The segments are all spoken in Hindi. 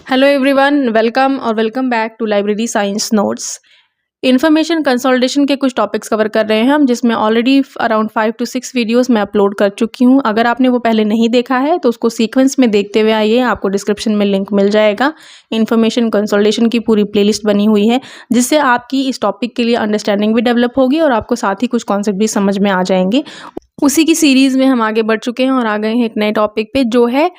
Hello everyone, welcome back to library science notes. Information consolidation के कुछ टॉपिक्स कवर कर रहे हैं हम, जिसमें ऑलरेडी अराउंड 5 to 6 वीडियोस मैं अपलोड कर चुकी हूं। अगर आपने वो पहले नहीं देखा है तो उसको सीक्वेंस में देखते हुए आइए, आपको डिस्क्रिप्शन में लिंक मिल जाएगा। इन्फॉर्मेशन कंसोलिडेशन की पूरी प्लेलिस्ट बनी हुई है, जिससे आपकी इस टॉपिक के लिए अंडरस्टैंडिंग भी डेवलप होगी और आपको साथ ही कुछ कॉन्सेप्ट भी समझ में आ जाएंगे। उसी की सीरीज में हम आगे बढ़ चुके हैं और आ गए हैं एक नए टॉपिक पे, जो है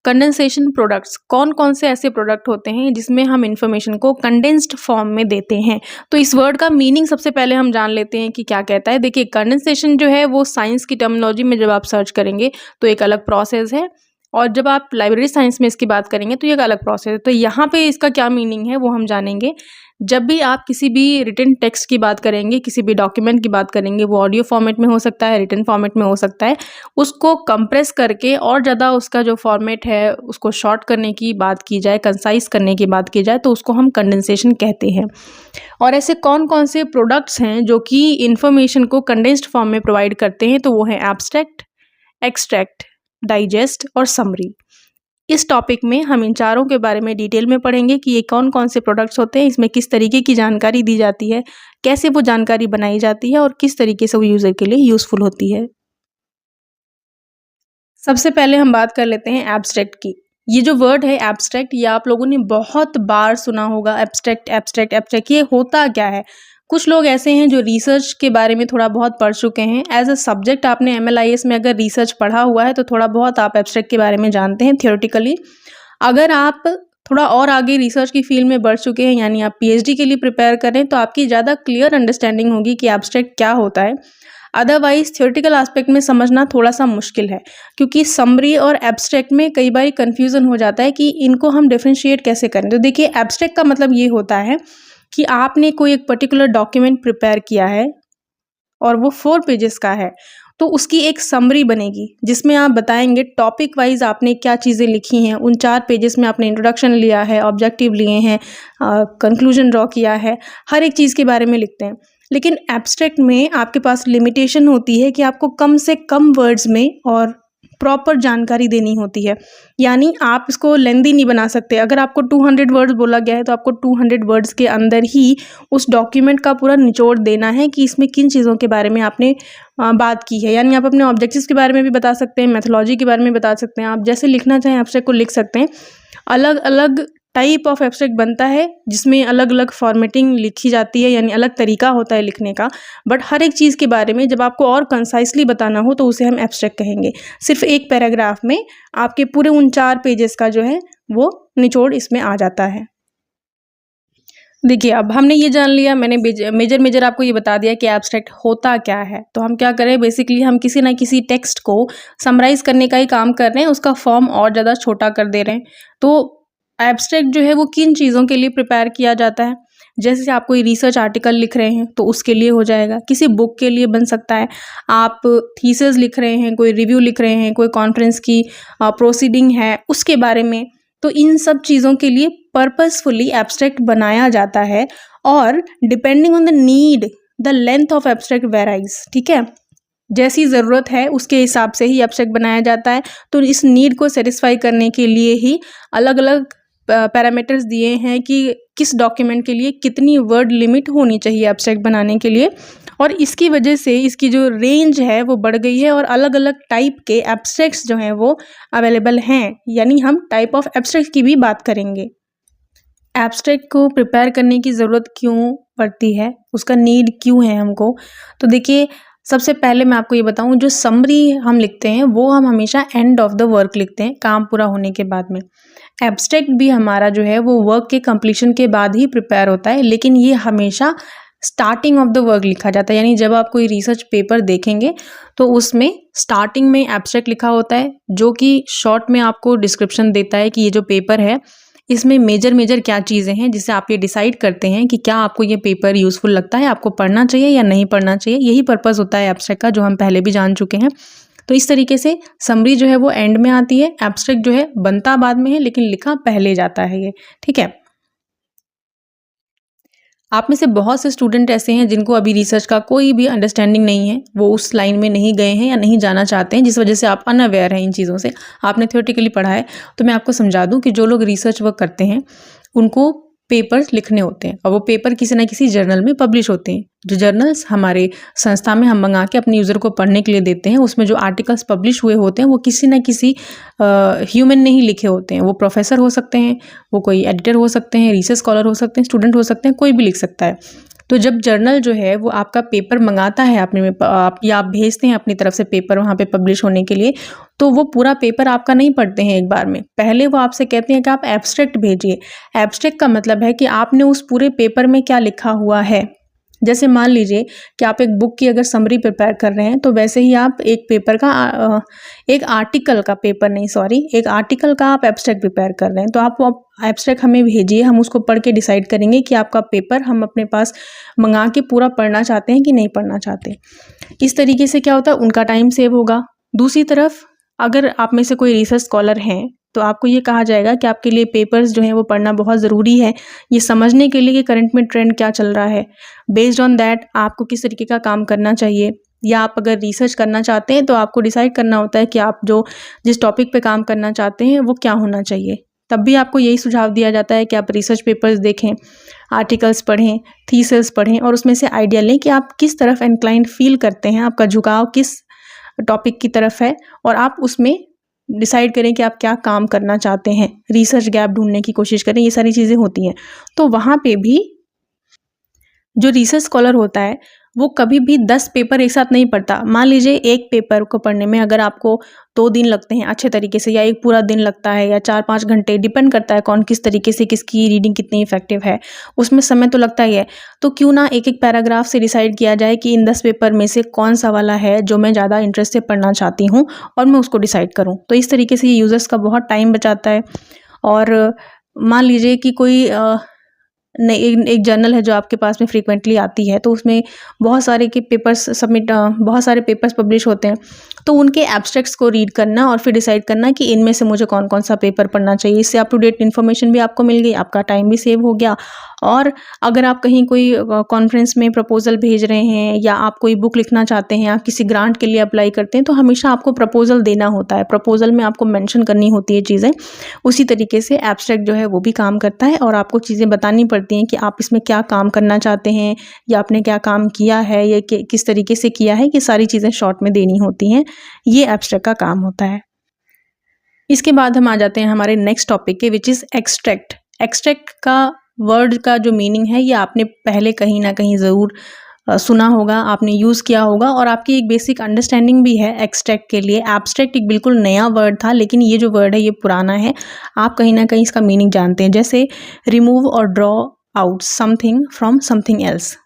कंडेंसेशन प्रोडक्ट्स। कौन कौन से ऐसे प्रोडक्ट होते हैं जिसमें हम इंफॉर्मेशन को कंडेंस्ड फॉर्म में देते हैं। तो इस वर्ड का मीनिंग सबसे पहले हम जान लेते हैं कि क्या कहता है। देखिए, कंडेंसेशन जो है वो साइंस की टर्मिनोलॉजी में जब आप सर्च करेंगे तो एक अलग प्रोसेस है, और जब आप लाइब्रेरी साइंस में इसकी बात करेंगे तो ये एक अलग प्रोसेस है। तो यहाँ पे इसका क्या मीनिंग है वो हम जानेंगे। जब भी आप किसी भी रिटन टेक्स्ट की बात करेंगे, किसी भी डॉक्यूमेंट की बात करेंगे, वो ऑडियो फॉर्मेट में हो सकता है, रिटन फॉर्मेट में हो सकता है, उसको कंप्रेस करके और ज़्यादा उसका जो फॉर्मेट है उसको शॉर्ट करने की बात की जाए, कंसाइज करने की बात की जाए, तो उसको हम कंडेंसेशन कहते हैं। और ऐसे कौन कौन से प्रोडक्ट्स हैं जो कि इंफॉर्मेशन को कंडेंस्ड फॉर्म में प्रोवाइड करते हैं, तो वो है एब्स्ट्रैक्ट, एक्सट्रैक्ट, डाइजेस्ट और समरी। इस टॉपिक में हम इन चारों के बारे में डिटेल में पढ़ेंगे कि ये कौन कौन से प्रोडक्ट्स होते हैं, इसमें किस तरीके की जानकारी दी जाती है, कैसे वो जानकारी बनाई जाती है और किस तरीके से वो यूज़र के लिए यूज़फुल होती है। सबसे पहले हम बात कर लेते हैं एब्स्ट्रैक्ट की। ये जो वर्ड है एब्स्ट्रैक्ट, ये आप लोगों ने बहुत बार सुना होगा। एब्स्ट्रैक्ट एब्स्ट्रैक्ट एब्स्ट्रैक्ट, ये होता क्या है? कुछ लोग ऐसे हैं जो रिसर्च के बारे में थोड़ा बहुत पढ़ चुके हैं। एज अ सब्जेक्ट आपने एमएलआईएस में अगर रिसर्च पढ़ा हुआ है तो थोड़ा बहुत आप एब्स्ट्रैक्ट के बारे में जानते हैं थियोरेटिकली। अगर आप थोड़ा और आगे रिसर्च की फील्ड में बढ़ चुके हैं, यानी आप पीएचडी के लिए प्रिपेयर करें, तो आपकी ज़्यादा क्लियर अंडरस्टैंडिंग होगी कि एब्स्ट्रैक्ट क्या होता है। अदरवाइज थियोरेटिकल एस्पेक्ट में समझना थोड़ा सा मुश्किल है, क्योंकि समरी और एब्स्ट्रैक्ट में कई बार कन्फ्यूज़न हो जाता है कि इनको हम डिफरेंशिएट कैसे करें। तो देखिए, एब्स्ट्रैक्ट का मतलब ये होता है कि आपने कोई एक पर्टिकुलर डॉक्यूमेंट प्रिपेयर किया है और वो 4 पेजेस का है, तो उसकी एक समरी बनेगी जिसमें आप बताएंगे टॉपिक वाइज आपने क्या चीज़ें लिखी हैं। उन 4 पेजेस में आपने इंट्रोडक्शन लिया है, ऑब्जेक्टिव लिए हैं, कंक्लूजन ड्रॉ किया है, हर एक चीज़ के बारे में लिखते हैं। लेकिन एब्स्ट्रैक्ट में आपके पास लिमिटेशन होती है कि आपको कम से कम वर्ड्स में और प्रॉपर जानकारी देनी होती है, यानी आप इसको लेंदी नहीं बना सकते। अगर आपको 200 वर्ड्स बोला गया है तो आपको 200 वर्ड्स के अंदर ही उस डॉक्यूमेंट का पूरा निचोड़ देना है कि इसमें किन चीज़ों के बारे में आपने बात की है। यानी आप अपने ऑब्जेक्टिव्स के बारे में भी बता सकते हैं, मेथोलॉजी के बारे में बता सकते हैं, आप जैसे लिखना चाहें एब्स्ट्रैक्ट को लिख सकते हैं। अलग अलग टाइप ऑफ एब्स्ट्रैक्ट बनता है जिसमें अलग अलग फॉर्मेटिंग लिखी जाती है, यानी अलग तरीका होता है लिखने का। बट हर एक चीज़ के बारे में जब आपको और कंसाइसली बताना हो तो उसे हम एब्स्ट्रैक्ट कहेंगे। सिर्फ एक पैराग्राफ में आपके पूरे उन 4 पेजेस का जो है वो निचोड़ इसमें आ जाता है। देखिए, अब हमने ये जान लिया, मैंने मेजर आपको ये बता दिया कि एब्स्ट्रैक्ट होता क्या है। तो हम क्या करें, बेसिकली हम किसी ना किसी टेक्स्ट को समराइज़ करने का ही काम कर रहे हैं, उसका फॉर्म और ज़्यादा छोटा कर दे रहे हैं। तो एब्स्ट्रैक्ट जो है वो किन चीज़ों के लिए प्रिपेयर किया जाता है? जैसे आप कोई रिसर्च आर्टिकल लिख रहे हैं तो उसके लिए हो जाएगा, किसी बुक के लिए बन सकता है, आप थीसिस लिख रहे हैं, कोई रिव्यू लिख रहे हैं, कोई कॉन्फ्रेंस की प्रोसीडिंग है उसके बारे में। तो इन सब चीज़ों के लिए पर्पसफुली एब्स्ट्रैक्ट बनाया जाता है, और depending on the need the length of abstract varies. ठीक है, जैसी ज़रूरत है उसके हिसाब से ही एब्स्ट्रैक्ट बनाया जाता है। तो इस नीड को सेटिस्फाई करने के लिए ही अलग अलग पैरामीटर्स दिए हैं कि किस डॉक्यूमेंट के लिए कितनी वर्ड लिमिट होनी चाहिए एब्स्ट्रैक्ट बनाने के लिए, और इसकी वजह से इसकी जो रेंज है वो बढ़ गई है और अलग अलग टाइप के एब्स्ट्रैक्ट्स जो हैं वो अवेलेबल हैं। यानी हम टाइप ऑफ एब्स्ट्रैक्ट की भी बात करेंगे। एब्स्ट्रैक्ट को प्रिपेयर करने की ज़रूरत क्यों पड़ती है, उसका नीड क्यों है हमको? तो देखिए, सबसे पहले मैं आपको ये बताऊं, जो समरी हम लिखते हैं वो हम हमेशा एंड ऑफ द वर्क लिखते हैं, काम पूरा होने के बाद में। एब्स्ट्रैक्ट भी हमारा जो है वो वर्क के कंप्लीशन के बाद ही प्रिपेयर होता है, लेकिन ये हमेशा स्टार्टिंग ऑफ द वर्क लिखा जाता है। यानी जब आप कोई रिसर्च पेपर देखेंगे तो उसमें स्टार्टिंग में एब्स्ट्रैक्ट लिखा होता है, जो कि शॉर्ट में आपको डिस्क्रिप्शन देता है कि ये जो पेपर है इसमें मेजर क्या चीज़ें हैं, जिससे आप ये डिसाइड करते हैं कि क्या आपको ये पेपर यूज़फुल लगता है, आपको पढ़ना चाहिए या नहीं पढ़ना चाहिए। यही पर्पस होता है एब्स्ट्रैक्ट का, जो हम पहले भी जान चुके हैं। तो इस तरीके से समरी जो है वो एंड में आती है, एब्स्ट्रैक्ट जो है बनता बाद में है लेकिन लिखा पहले जाता है ये। ठीक है, आप में से बहुत से स्टूडेंट ऐसे हैं जिनको अभी रिसर्च का कोई भी अंडरस्टैंडिंग नहीं है, वो उस लाइन में नहीं गए हैं या नहीं जाना चाहते हैं, जिस वजह से आप अनअवेयर हैं इन चीज़ों से। आपने थ्योरेटिकली पढ़ा है, तो मैं आपको समझा दूं कि जो लोग रिसर्च वर्क करते हैं उनको पेपर्स लिखने होते हैं और वो पेपर किसी ना किसी जर्नल में पब्लिश होते हैं। जो जर्नल्स हमारे संस्था में हम मंगा के अपने यूज़र को पढ़ने के लिए देते हैं, उसमें जो आर्टिकल्स पब्लिश हुए होते हैं वो किसी ना किसी ह्यूमन ने ही लिखे होते हैं। वो प्रोफेसर हो सकते हैं, वो कोई एडिटर हो सकते हैं, रिसर्च स्कॉलर हो सकते हैं, स्टूडेंट हो सकते हैं, कोई भी लिख सकता है। तो जब जर्नल जो है वो आपका पेपर मंगाता है आपने में या आप भेजते हैं अपनी तरफ से पेपर वहाँ पे पब्लिश होने के लिए, तो वो पूरा पेपर आपका नहीं पढ़ते हैं एक बार में। पहले वो आपसे कहते हैं कि आप एब्स्ट्रैक्ट भेजिए। एब्स्ट्रैक्ट का मतलब है कि आपने उस पूरे पेपर में क्या लिखा हुआ है। जैसे मान लीजिए कि आप एक बुक की अगर समरी प्रिपेयर कर रहे हैं, तो वैसे ही आप एक पेपर का एक आर्टिकल का पेपर नहीं सॉरी एक आर्टिकल का आप एब्स्ट्रैक्ट प्रिपेयर कर रहे हैं, तो आप वो एब्स्ट्रैक्ट हमें भेजिए, हम उसको पढ़ के डिसाइड करेंगे कि आपका पेपर हम अपने पास मंगा के पूरा पढ़ना चाहते हैं कि नहीं पढ़ना चाहते। इस तरीके से क्या होता है, उनका टाइम सेव होगा। दूसरी तरफ अगर आप में से कोई रिसर्च स्कॉलर हैं, तो आपको ये कहा जाएगा कि आपके लिए पेपर्स जो हैं वो पढ़ना बहुत ज़रूरी है, ये समझने के लिए कि करंट में ट्रेंड क्या चल रहा है। बेस्ड ऑन दैट आपको किस तरीके का काम करना चाहिए, या आप अगर रिसर्च करना चाहते हैं तो आपको डिसाइड करना होता है कि आप जो जिस टॉपिक पे काम करना चाहते हैं वो क्या होना चाहिए। तब भी आपको यही सुझाव दिया जाता है कि आप रिसर्च पेपर्स देखें, आर्टिकल्स पढ़ें, थीसिस पढ़ें और उसमें से आइडिया लें कि आप किस तरफ इंक्लाइंड फील करते हैं, आपका झुकाव किस टॉपिक की तरफ है, और आप उसमें डिसाइड करें कि आप क्या काम करना चाहते हैं। रिसर्च गैप ढूंढने की कोशिश करें, ये सारी चीज़ें होती हैं। तो वहाँ पे भी जो रिसर्च स्कॉलर होता है वो कभी भी 10 पेपर एक साथ नहीं पढ़ता। मान लीजिए एक पेपर को पढ़ने में अगर आपको 2 दिन लगते हैं अच्छे तरीके से, या एक पूरा दिन लगता है, या 4-5 घंटे, डिपेंड करता है कौन किस तरीके से, किसकी रीडिंग कितनी इफेक्टिव है, उसमें समय तो लगता ही है। तो क्यों ना एक एक पैराग्राफ से डिसाइड किया जाए कि इन 10 पेपर में से कौन सा वाला है जो मैं ज़्यादा इंटरेस्ट से पढ़ना चाहती हूँ, और मैं उसको डिसाइड करूँ। तो इस तरीके से ये यूज़र्स का बहुत टाइम बचाता है। और मान लीजिए कि कोई नहीं, एक जर्नल है जो आपके पास में फ्रीक्वेंटली आती है, तो उसमें बहुत सारे के पेपर्स बहुत सारे पेपर्स पब्लिश होते हैं। तो उनके एब्स्ट्रैक्ट्स को रीड करना और फिर डिसाइड करना कि इनमें से मुझे कौन कौन सा पेपर पढ़ना चाहिए। इससे अप टू डेट इन्फॉर्मेशन भी आपको मिल गई, आपका टाइम भी सेव हो गया। और अगर आप कहीं कोई कॉन्फ्रेंस में प्रपोजल भेज रहे हैं, या आप कोई बुक लिखना चाहते हैं, आप किसी ग्रांट के लिए अप्लाई करते हैं, तो हमेशा आपको प्रपोजल देना होता है। प्रपोजल में आपको मेंशन करनी होती है चीज़ें। उसी तरीके से एब्स्ट्रैक्ट जो है वो भी काम करता है, और आपको चीज़ें बतानी पड़ती हैं कि आप इसमें क्या काम करना चाहते हैं, या आपने क्या काम किया है, या किस तरीके से किया है, ये सारी चीज़ें शॉर्ट में देनी होती हैं। ये एब्स्ट्रैक्ट का काम होता है। इसके बाद हम आ जाते हैं हमारे नेक्स्ट टॉपिक के, विच इज़ एक्सट्रैक्ट। एक्सट्रैक्ट का वर्ड का जो मीनिंग है ये आपने पहले कहीं ना कहीं ज़रूर सुना होगा, आपने यूज़ किया होगा, और आपकी एक बेसिक अंडरस्टैंडिंग भी है एक्सट्रैक्ट के लिए। एब्स्ट्रैक्ट एक बिल्कुल नया वर्ड था, लेकिन ये जो वर्ड है ये पुराना है। आप कहीं ना कहीं इसका मीनिंग जानते हैं, जैसे रिमूव और draw out something from something else.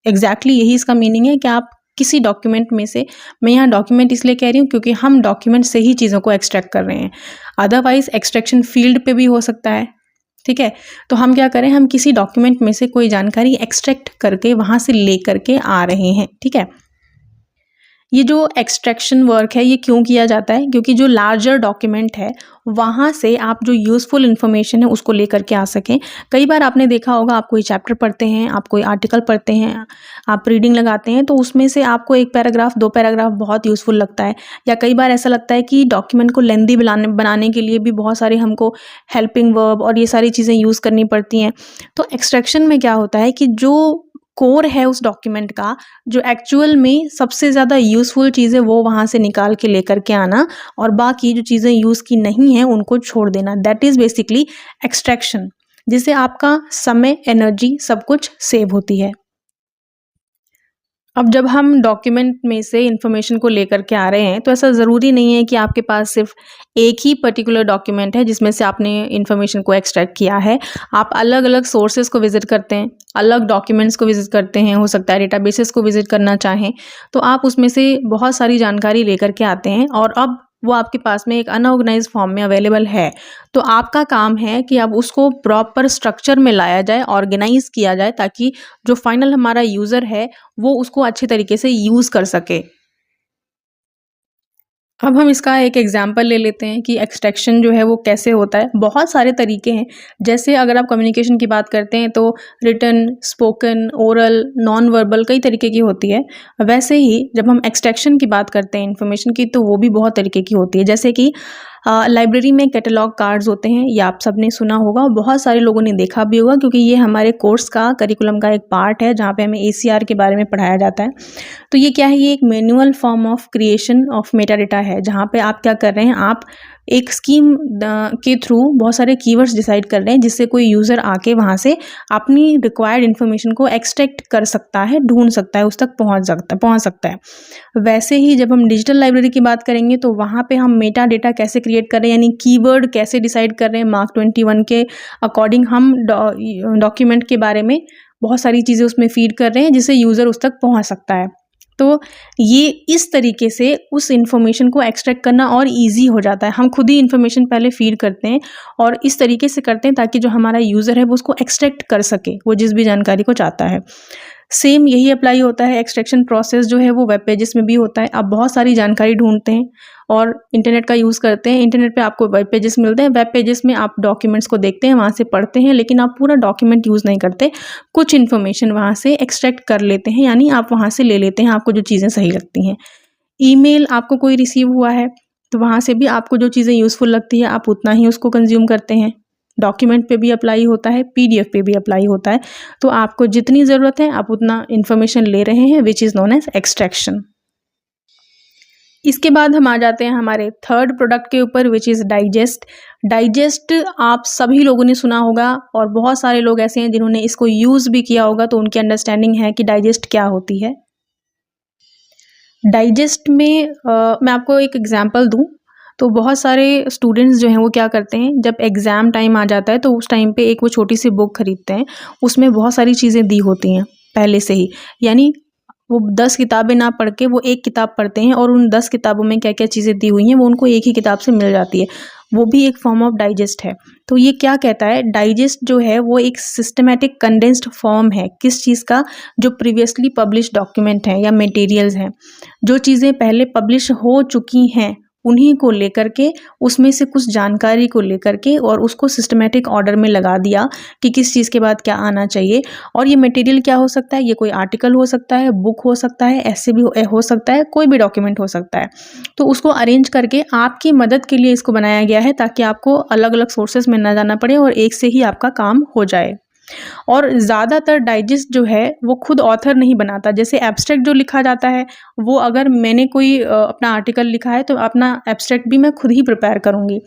Exactly यही इसका मीनिंग है कि आप किसी डॉक्यूमेंट में से, मैं यहाँ डॉक्यूमेंट इसलिए कह रही हूँ क्योंकि हम डॉक्यूमेंट से ही चीज़ों को एक्सट्रैक्ट कर रहे हैं। अदरवाइज एक्सट्रैक्शन फील्ड पे भी हो सकता है, ठीक है। तो हम क्या करें, हम किसी डॉक्यूमेंट में से कोई जानकारी एक्सट्रैक्ट करके वहाँ से ले करके आ रहे हैं, ठीक है। ये जो एक्सट्रैक्शन वर्क है ये क्यों किया जाता है, क्योंकि जो लार्जर डॉक्यूमेंट है वहाँ से आप जो यूज़फुल इन्फॉर्मेशन है उसको लेकर के आ सकें। कई बार आपने देखा होगा, आप कोई चैप्टर पढ़ते हैं, आप कोई आर्टिकल पढ़ते हैं, आप रीडिंग लगाते हैं, तो उसमें से आपको एक पैराग्राफ, 2 पैराग्राफ बहुत यूज़फुल लगता है। या कई बार ऐसा लगता है कि डॉक्यूमेंट को लेंदी बनाने के लिए भी बहुत सारे हमको हेल्पिंग वर्ब और ये सारी चीज़ें यूज़ करनी पड़ती हैं। तो एक्सट्रैक्शन में क्या होता है कि जो कोर है उस डॉक्यूमेंट का, जो एक्चुअल में सबसे ज़्यादा यूज़फुल चीज़ें वो वहाँ से निकाल के लेकर के आना, और बाकी जो चीज़ें यूज़ की नहीं हैं उनको छोड़ देना, दैट इज़ बेसिकली एक्सट्रैक्शन, जिससे आपका समय, एनर्जी सब कुछ सेव होती है। अब जब हम डॉक्यूमेंट में से इन्फॉर्मेशन को लेकर के आ रहे हैं, तो ऐसा ज़रूरी नहीं है कि आपके पास सिर्फ एक ही पर्टिकुलर डॉक्यूमेंट है जिसमें से आपने इन्फॉर्मेशन को एक्सट्रैक्ट किया है। आप अलग अलग सोर्सेज को विजिट करते हैं, अलग डॉक्यूमेंट्स को विजिट करते हैं, हो सकता है डेटाबेसेस को विजिट करना चाहें, तो आप उसमें से बहुत सारी जानकारी लेकर के आते हैं, और अब वो आपके पास में एक अनऑर्गेनाइज्ड फॉर्म में अवेलेबल है। तो आपका काम है कि अब उसको प्रॉपर स्ट्रक्चर में लाया जाए, ऑर्गेनाइज किया जाए, ताकि जो फाइनल हमारा यूज़र है वो उसको अच्छे तरीके से यूज़ कर सके। अब हम इसका एक एग्जाम्पल ले लेते हैं कि एक्सट्रैक्शन जो है वो कैसे होता है। बहुत सारे तरीके हैं, जैसे अगर आप कम्युनिकेशन की बात करते हैं तो written, spoken, oral, non verbal कई तरीके की होती है। वैसे ही जब हम एक्सट्रैक्शन की बात करते हैं इन्फॉर्मेशन की, तो वो भी बहुत तरीके की होती है। जैसे कि लाइब्रेरी में कैटलॉग कार्ड्स होते हैं, ये आप सबने सुना होगा, बहुत सारे लोगों ने देखा भी होगा, क्योंकि ये हमारे कोर्स का करिकुलम का एक पार्ट है जहाँ पे हमें ACR के बारे में पढ़ाया जाता है। तो ये क्या है, ये एक manual form of creation of Meta data है, जहाँ पे आप क्या कर रहे हैं, आप एक स्कीम के थ्रू बहुत सारे कीवर्ड्स डिसाइड कर रहे हैं, जिससे कोई यूज़र आके वहाँ से अपनी रिक्वायर्ड इन्फॉर्मेशन को एक्सट्रैक्ट कर सकता है, ढूंढ सकता है, उस तक पहुँच सकता है। वैसे ही जब हम डिजिटल लाइब्रेरी की बात करेंगे तो वहाँ पे हम मेटा डेटा कैसे क्रिएट कर रहे हैं, यानी कीवर्ड कैसे डिसाइड कर रहे हैं, मार्क 21 के अकॉर्डिंग हम डॉक्यूमेंट के बारे में बहुत सारी चीज़ें उसमें फीड कर रहे हैं, जिससे यूज़र उस तक पहुँच सकता है। तो ये इस तरीके से उस इन्फॉर्मेशन को एक्सट्रैक्ट करना और ईज़ी हो जाता है। हम खुद ही इन्फॉर्मेशन पहले फीड करते हैं और इस तरीके से करते हैं ताकि जो हमारा यूज़र है वो उसको एक्सट्रैक्ट कर सके, वो जिस भी जानकारी को चाहता है। सेम यही अप्लाई होता है, एक्सट्रैक्शन प्रोसेस जो है वो वेब पेजेस में भी होता है। आप बहुत सारी जानकारी ढूंढते हैं और इंटरनेट का यूज़ करते हैं। इंटरनेट पे आपको वेब पेजेस मिलते हैं, वेब पेजेस में आप डॉक्यूमेंट्स को देखते हैं, वहाँ से पढ़ते हैं, लेकिन आप पूरा डॉक्यूमेंट यूज़ नहीं करते, कुछ इन्फॉर्मेशन वहाँ से एक्सट्रैक्ट कर लेते हैं, यानी आप वहाँ से ले लेते हैं आपको जो चीज़ें सही लगती हैं। ईमेल आपको कोई रिसीव हुआ है तो वहाँ से भी आपको जो चीज़ें यूज़फुल लगती है आप उतना ही उसको कंज्यूम करते हैं। डॉक्यूमेंट पे भी अप्लाई होता है, PDF पे भी अप्लाई होता है। तो आपको जितनी ज़रूरत है आप उतना इन्फॉर्मेशन ले रहे हैं, which is known as extraction. इसके बाद हम आ जाते हैं हमारे थर्ड प्रोडक्ट के ऊपर, विच इज़ डाइजेस्ट। डाइजेस्ट आप सभी लोगों ने सुना होगा और बहुत सारे लोग ऐसे हैं जिन्होंने इसको यूज़ भी किया होगा, तो उनकी अंडरस्टैंडिंग है कि डाइजेस्ट क्या होती है। डाइजेस्ट में मैं आपको एक एग्जांपल दूं तो बहुत सारे स्टूडेंट्स जो हैं वो क्या करते हैं, जब एग्ज़ाम टाइम आ जाता है तो उस टाइम पे एक वो छोटी सी बुक खरीदते हैं, उसमें बहुत सारी चीज़ें दी होती हैं पहले से ही, यानी वो 10 किताबें ना पढ़ के वो एक किताब पढ़ते हैं और उन 10 किताबों में क्या क्या चीज़ें दी हुई हैं वो उनको एक ही किताब से मिल जाती है। वो भी एक फॉर्म ऑफ डाइजेस्ट है। तो ये क्या कहता है, डाइजेस्ट जो है वो एक सिस्टमैटिक कंडेंस्ड फॉर्म है किस चीज़ का, जो प्रीवियसली पब्लिश डॉक्यूमेंट हैं या मटेरियल्स हैं, जो चीज़ें पहले पब्लिश हो चुकी हैं उन्हीं को लेकर के, उसमें से कुछ जानकारी को लेकर के और उसको सिस्टमैटिक ऑर्डर में लगा दिया कि किस चीज़ के बाद क्या आना चाहिए। और ये मटेरियल क्या हो सकता है, ये कोई आर्टिकल हो सकता है, बुक हो सकता है, ऐसे भी हो सकता है, कोई भी डॉक्यूमेंट हो सकता है। तो उसको अरेंज करके आपकी मदद के लिए इसको बनाया गया है, ताकि आपको अलग अलग सोर्सेज में ना जाना पड़े और एक से ही आपका काम हो जाए। और ज़्यादातर डाइजेस्ट जो है वो खुद ऑथर नहीं बनाता। जैसे एब्स्ट्रैक्ट जो लिखा जाता है, वो अगर मैंने कोई अपना आर्टिकल लिखा है तो अपना एब्स्ट्रैक्ट भी मैं खुद ही प्रिपेयर करूँगी।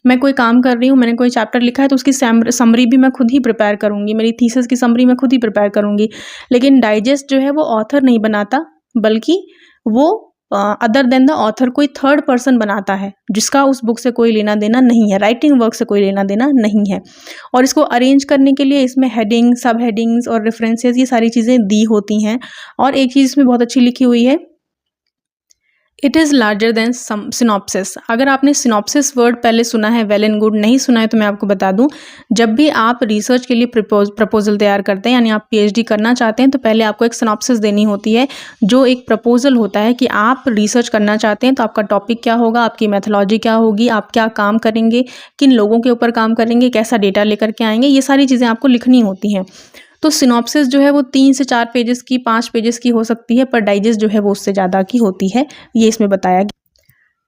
मैं कोई काम कर रही हूँ, मैंने कोई चैप्टर लिखा है तो उसकी समरी भी मैं खुद ही प्रिपेयर करूँगी, मेरी थीसिस की समरी मैं खुद ही प्रिपेयर करूँगी। लेकिन डाइजेस्ट जो है वो ऑथर नहीं बनाता, बल्कि वो अदर देन द ऑथर कोई थर्ड पर्सन बनाता है, जिसका उस बुक से कोई लेना देना नहीं है, राइटिंग वर्क से कोई लेना देना नहीं है। और इसको अरेंज करने के लिए इसमें हेडिंग, सब हेडिंग्स और रेफरेंसेस ये सारी चीज़ें दी होती हैं। और एक चीज़ इसमें बहुत अच्छी लिखी हुई है, it is larger than synopsis. अगर आपने सिनॉप्सिस वर्ड पहले सुना है, वेल एंड गुड, नहीं सुना है तो मैं आपको बता दूं, जब भी आप रिसर्च के लिए प्रपोजल तैयार करते हैं, यानी आप PhD करना चाहते हैं, तो पहले आपको एक सिनॉप्सिस देनी होती है, जो एक प्रपोजल होता है कि आप रिसर्च करना चाहते हैं तो आपका टॉपिक क्या होगा, आपकी मैथोलॉजी क्या होगी, आप क्या काम करेंगे, किन लोगों के ऊपर काम करेंगे, कैसा डेटा लेकर के आएंगे, ये सारी चीज़ें आपको लिखनी होती हैं। तो सिनॉप्सिस जो है वो 3 से 4 पेजेस की, 5 पेजेस की हो सकती है, पर डाइजेस्ट जो है वो उससे ज़्यादा की होती है, ये इसमें बताया गया।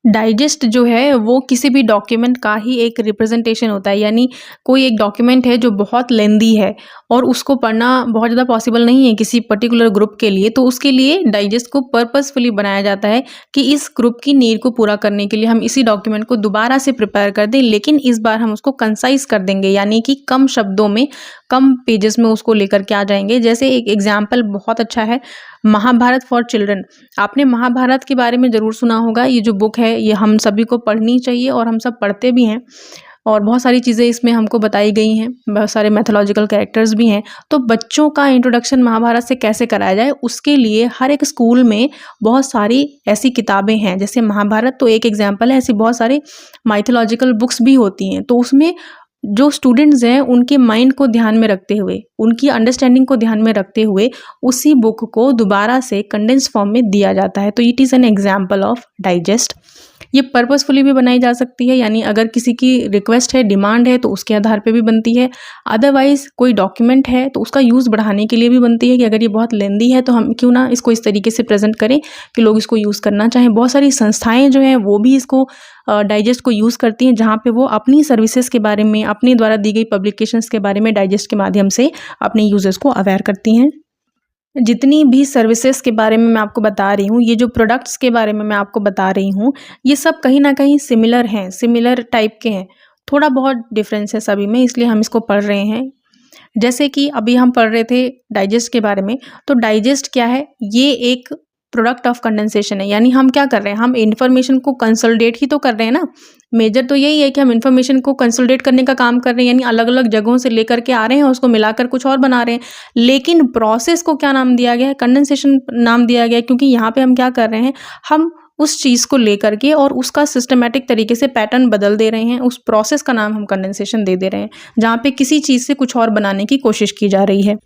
डाइजेस्ट जो है वो किसी भी डॉक्यूमेंट का ही एक रिप्रेजेंटेशन होता है, यानी कोई एक डॉक्यूमेंट है जो बहुत लेंदी है और उसको पढ़ना बहुत ज़्यादा पॉसिबल नहीं है किसी पर्टिकुलर ग्रुप के लिए, तो उसके लिए डाइजेस्ट को पर्पसफुली बनाया जाता है कि इस ग्रुप की नीड को पूरा करने के लिए हम इसी डॉक्यूमेंट को दोबारा से प्रिपेयर कर दें, लेकिन इस बार हम उसको कंसाइज कर देंगे, यानी कि कम शब्दों में, कम पेजेस में उसको लेकर के आ जाएंगे। जैसे एक एग्जाम्पल बहुत अच्छा है, महाभारत फॉर चिल्ड्रन। आपने महाभारत के बारे में ज़रूर सुना होगा। ये जो बुक है ये हम सभी को पढ़नी चाहिए और हम सब पढ़ते भी हैं, और बहुत सारी चीज़ें इसमें हमको बताई गई हैं, बहुत सारे मैथोलॉजिकल कैरेक्टर्स भी हैं। तो बच्चों का इंट्रोडक्शन महाभारत से कैसे कराया जाए, उसके लिए हर एक स्कूल में बहुत सारी ऐसी किताबें हैं, जैसे महाभारत तो एक एग्जाम्पल है, ऐसी बहुत सारी माइथोलॉजिकल बुक्स भी होती हैं। तो उसमें जो स्टूडेंट्स हैं उनके माइंड को ध्यान में रखते हुए उनकी अंडरस्टैंडिंग को ध्यान में रखते हुए उसी बुक को दोबारा से कंडेंस फॉर्म में दिया जाता है। तो it is an example of digest. ये पर्पसफुली भी बनाई जा सकती है, यानी अगर किसी की रिक्वेस्ट है, डिमांड है, तो उसके आधार पे भी बनती है। अदरवाइज़ कोई डॉक्यूमेंट है तो उसका यूज़ बढ़ाने के लिए भी बनती है कि अगर ये बहुत लेंदी है तो हम क्यों ना इसको इस तरीके से प्रेजेंट करें कि लोग इसको यूज़ करना चाहें। बहुत सारी संस्थाएं जो हैं वो भी इसको डाइजेस्ट को यूज़ करती हैं, जहाँ पे वो अपनी सर्विसेज के बारे में, अपने द्वारा दी गई पब्लिकेशंस के बारे में डाइजेस्ट के माध्यम से अपने यूजर्स को अवेयर करती हैं। जितनी भी सर्विसेज के बारे में मैं आपको बता रही हूँ, ये जो प्रोडक्ट्स के बारे में मैं आपको बता रही हूँ, ये सब कहीं ना कहीं सिमिलर हैं, सिमिलर टाइप के हैं। थोड़ा बहुत डिफरेंस है सभी में, इसलिए हम इसको पढ़ रहे हैं। जैसे कि अभी हम पढ़ रहे थे डाइजेस्ट के बारे में, तो डाइजेस्ट क्या है? ये एक प्रोडक्ट ऑफ कंडेंसेशन है, यानी हम क्या कर रहे हैं, हम इंफॉर्मेशन को कंसोलिडेट ही तो कर रहे हैं ना। मेजर तो यही है कि हम इंफॉर्मेशन को कंसोलिडेट करने का काम कर रहे हैं, यानी अलग अलग जगहों से लेकर के आ रहे हैं और उसको मिलाकर कुछ और बना रहे हैं। लेकिन प्रोसेस को क्या नाम दिया गया है? कंडेंसेशन नाम दिया गया है, क्योंकि यहाँ पे हम क्या कर रहे हैं, हम उस चीज़ को लेकर के और उसका सिस्टमैटिक तरीके से पैटर्न बदल दे रहे हैं। उस प्रोसेस का नाम हम कंडेंसेशन दे रहे हैं, जहाँ पे किसी चीज़ से कुछ और बनाने की कोशिश की जा रही है।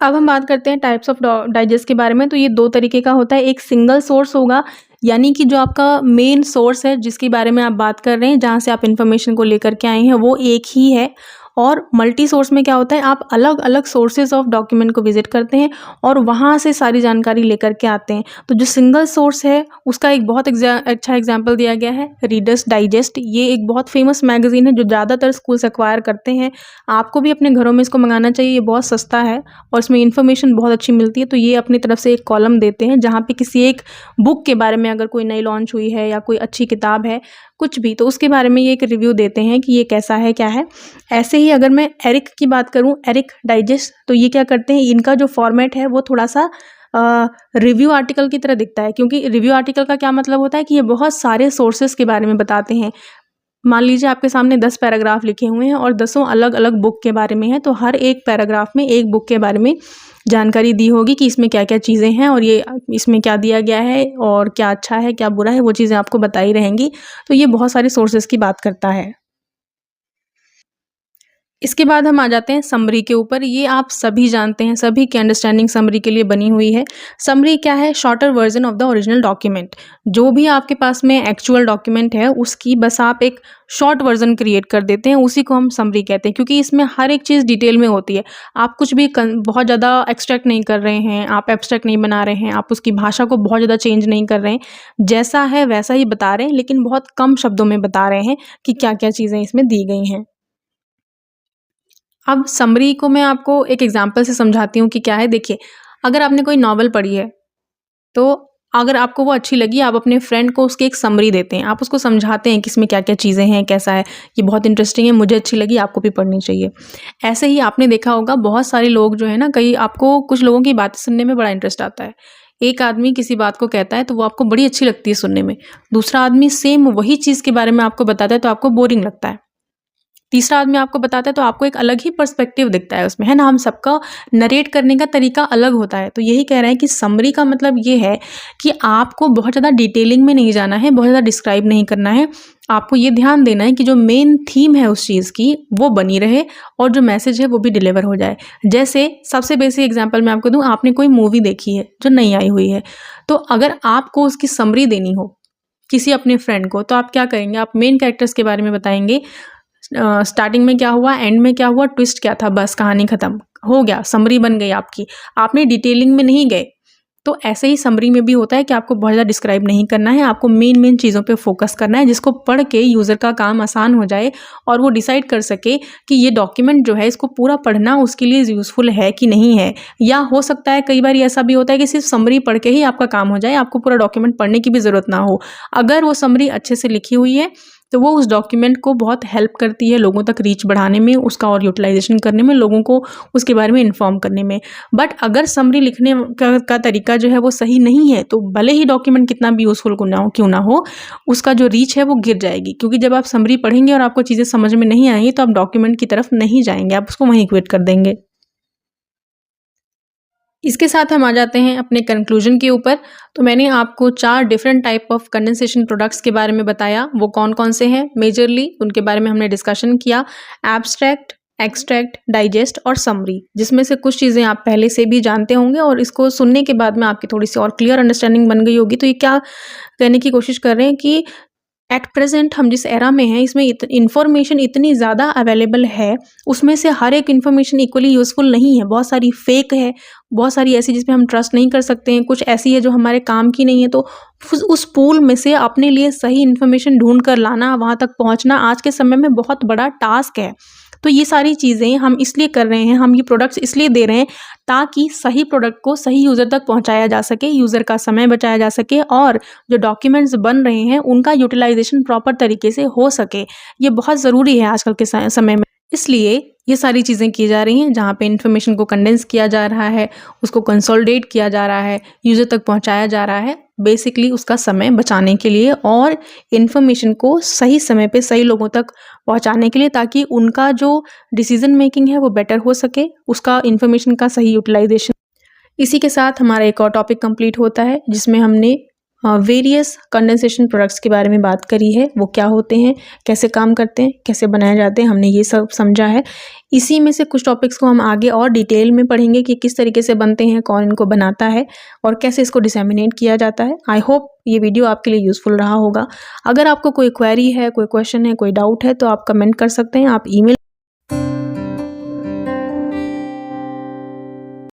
अब हम बात करते हैं टाइप्स ऑफ डाइजेस्ट के बारे में। तो ये दो तरीके का होता है। एक सिंगल सोर्स होगा, यानी कि जो आपका मेन सोर्स है जिसके बारे में आप बात कर रहे हैं, जहाँ से आप इन्फॉर्मेशन को लेकर के आए हैं, वो एक ही है। और मल्टी सोर्स में क्या होता है, आप अलग अलग सोर्सेज ऑफ डॉक्यूमेंट को विजिट करते हैं और वहाँ से सारी जानकारी लेकर के आते हैं। तो जो सिंगल सोर्स है उसका एक बहुत अच्छा एग्जाम्पल दिया गया है, रीडर्स डाइजेस्ट। ये एक बहुत फेमस मैगजीन है जो ज़्यादातर स्कूल्स एक्वायर करते हैं। आपको भी अपने घरों में इसको मंगाना चाहिए, ये बहुत सस्ता है और इसमें इन्फॉर्मेशन बहुत अच्छी मिलती है। तो ये अपनी तरफ से एक कॉलम देते हैं जहाँ पे किसी एक बुक के बारे में, अगर कोई नई लॉन्च हुई है या कोई अच्छी किताब है, कुछ भी, तो उसके बारे में ये एक रिव्यू देते हैं कि ये कैसा है, क्या है। ऐसे ही अगर मैं एरिक की बात करूं, एरिक डाइजेस्ट, तो ये क्या करते हैं, इनका जो फॉर्मेट है वो थोड़ा सा रिव्यू आर्टिकल की तरह दिखता है। क्योंकि रिव्यू आर्टिकल का क्या मतलब होता है कि ये बहुत सारे सोर्सेज के बारे में बताते हैं। मान लीजिए आपके सामने 10 पैराग्राफ लिखे हुए हैं और 10 अलग अलग बुक के बारे में है, तो हर एक पैराग्राफ में एक बुक के बारे में जानकारी दी होगी कि इसमें क्या क्या चीज़ें हैं और ये इसमें क्या दिया गया है और क्या अच्छा है क्या बुरा है, वो चीज़ें आपको बताई रहेंगी। तो ये बहुत सारे सोर्सेज की बात करता है। इसके बाद हम आ जाते हैं समरी के ऊपर। ये आप सभी जानते हैं, सभी की अंडरस्टैंडिंग समरी के लिए बनी हुई है। समरी क्या है? Shorter version of the original document. जो भी आपके पास में एक्चुअल डॉक्यूमेंट है उसकी बस आप एक शॉर्ट वर्जन क्रिएट कर देते हैं, उसी को हम समरी कहते हैं। क्योंकि इसमें हर एक चीज़ डिटेल में होती है। आप कुछ भी बहुत ज़्यादा एक्सट्रैक्ट नहीं कर रहे हैं, आप एब्स्ट्रैक्ट नहीं बना रहे हैं, आप उसकी भाषा को बहुत ज़्यादा चेंज नहीं कर रहे हैं। जैसा है वैसा ही बता रहे हैं, लेकिन बहुत कम शब्दों में बता रहे हैं कि क्या क्या चीज़ें इसमें दी गई हैं। अब समरी को मैं आपको एक एग्जांपल से समझाती हूँ कि क्या है। देखिए, अगर आपने कोई नॉवल पढ़ी है, तो अगर आपको वो अच्छी लगी, आप अपने फ्रेंड को उसकी एक समरी देते हैं। आप उसको समझाते हैं कि इसमें क्या-क्या चीज़ें हैं, कैसा है, ये बहुत इंटरेस्टिंग है, मुझे अच्छी लगी, आपको भी पढ़नी चाहिए। ऐसे ही आपने देखा होगा बहुत सारे लोग जो है ना, कई आपको कुछ लोगों की बातें सुनने में बड़ा इंटरेस्ट आता है। एक आदमी किसी बात को कहता है तो वो आपको बड़ी अच्छी लगती है सुनने में। दूसरा आदमी सेम वही चीज़ के बारे में आपको बताता है तो आपको बोरिंग लगता है। तीसरा आदमी आपको बताता है तो आपको एक अलग ही पर्सपेक्टिव दिखता है उसमें, है ना? हम सबका नरेट करने का तरीका अलग होता है। तो यही कह रहे हैं कि समरी का मतलब ये है कि आपको बहुत ज़्यादा डिटेलिंग में नहीं जाना है, बहुत ज़्यादा डिस्क्राइब नहीं करना है। आपको ये ध्यान देना है कि जो मेन थीम है उस चीज़ की वो बनी रहे और जो मैसेज है वो भी डिलीवर हो जाए। जैसे सबसे बेसिक एग्जांपल मैं आपको दूँ, आपने कोई मूवी देखी है जो नई आई हुई है, तो अगर आपको उसकी समरी देनी हो किसी अपने फ्रेंड को, तो आप क्या करेंगे? आप मेन कैरेक्टर्स के बारे में बताएंगे, स्टार्टिंग में क्या हुआ, एंड में क्या हुआ, ट्विस्ट क्या था, बस कहानी खत्म हो गया, समरी बन गई आपकी। आपने डिटेलिंग में नहीं गए। तो ऐसे ही समरी में भी होता है कि आपको बहुत ज़्यादा डिस्क्राइब नहीं करना है, आपको मेन मेन चीज़ों पे फोकस करना है, जिसको पढ़ के यूज़र का काम आसान हो जाए और वो डिसाइड कर सके कि ये डॉक्यूमेंट जो है इसको पूरा पढ़ना उसके लिए यूज़फुल है कि नहीं है। या हो सकता है कई बार ऐसा भी होता है कि सिर्फ समरी पढ़ के ही आपका काम हो जाए, आपको पूरा डॉक्यूमेंट पढ़ने की भी ज़रूरत ना हो। अगर वो समरी अच्छे से लिखी हुई है तो वो उस डॉक्यूमेंट को बहुत हेल्प करती है लोगों तक रीच बढ़ाने में, उसका और यूटिलाइजेशन करने में, लोगों को उसके बारे में इन्फॉर्म करने में। बट अगर समरी लिखने का तरीका जो है वो सही नहीं है, तो भले ही डॉक्यूमेंट कितना भी यूज़फुल क्यों ना हो, उसका जो रीच है वो गिर जाएगी। क्योंकि जब आप समरी पढ़ेंगे और आपको चीज़ें समझ में नहीं आएंगी तो आप डॉक्यूमेंट की तरफ नहीं जाएंगे, आप उसको वहीं क्विट कर देंगे। इसके साथ हम आ जाते हैं अपने कंक्लूजन के ऊपर। तो मैंने आपको 4 different type of condensation products के बारे में बताया। वो कौन कौन से हैं मेजरली, उनके बारे में हमने डिस्कशन किया। एब्स्ट्रैक्ट, एक्सट्रैक्ट, डाइजेस्ट और समरी, जिसमें से कुछ चीज़ें आप पहले से भी जानते होंगे और इसको सुनने के बाद में आपकी थोड़ी-सी और क्लियर अंडरस्टैंडिंग बन गई होगी। तो ये क्या कहने की कोशिश कर रहे हैं कि एट प्रेज़ेंट हम जिस एरा में हैं, इसमें इन्फॉर्मेशन इतनी ज़्यादा अवेलेबल है, उसमें से हर एक इन्फॉर्मेशन इक्वली यूज़फुल नहीं है। बहुत सारी फ़ेक है, बहुत सारी ऐसी जिस पे हम ट्रस्ट नहीं कर सकते हैं, कुछ ऐसी है जो हमारे काम की नहीं है। तो उस पूल में से अपने लिए सही इन्फॉर्मेशन ढूँढ कर लाना, वहाँ तक पहुँचना आज के समय में बहुत बड़ा टास्क है। तो ये सारी चीज़ें हम इसलिए कर रहे हैं, हम ये प्रोडक्ट्स इसलिए दे रहे हैं ताकि सही प्रोडक्ट को सही यूज़र तक पहुँचाया जा सके, यूज़र का समय बचाया जा सके और जो डॉक्यूमेंट्स बन रहे हैं उनका यूटिलाइज़ेशन प्रॉपर तरीके से हो सके। ये बहुत ज़रूरी है आजकल के समय में। इसलिए ये सारी चीज़ें की जा रही हैं, जहाँ पे इन्फॉर्मेशन को कंडेंस किया जा रहा है, उसको कंसोलिडेट किया जा रहा है, यूज़र तक पहुँचाया जा रहा है, बेसिकली उसका समय बचाने के लिए और इन्फॉर्मेशन को सही समय पे सही लोगों तक पहुँचाने के लिए, ताकि उनका जो डिसीज़न मेकिंग है वो बेटर हो सके, उसका इन्फॉर्मेशन का सही यूटिलाइज़ेशन। इसी के साथ हमारा एक और टॉपिक कंप्लीट होता है, जिसमें हमने वेरियस कंडेंसेशन प्रोडक्ट्स के बारे में बात करी है। वो क्या होते हैं, कैसे काम करते हैं, कैसे बनाए जाते हैं, हमने ये सब समझा है। इसी में से कुछ टॉपिक्स को हम आगे और डिटेल में पढ़ेंगे कि किस तरीके से बनते हैं, कौन इनको बनाता है और कैसे इसको डिसेमिनेट किया जाता है। आई होप ये वीडियो आपके लिए यूज़फुल रहा होगा। अगर आपको कोई क्वेरी है, कोई क्वेश्चन है, कोई डाउट है तो आप कमेंट कर सकते हैं, आप ईमेल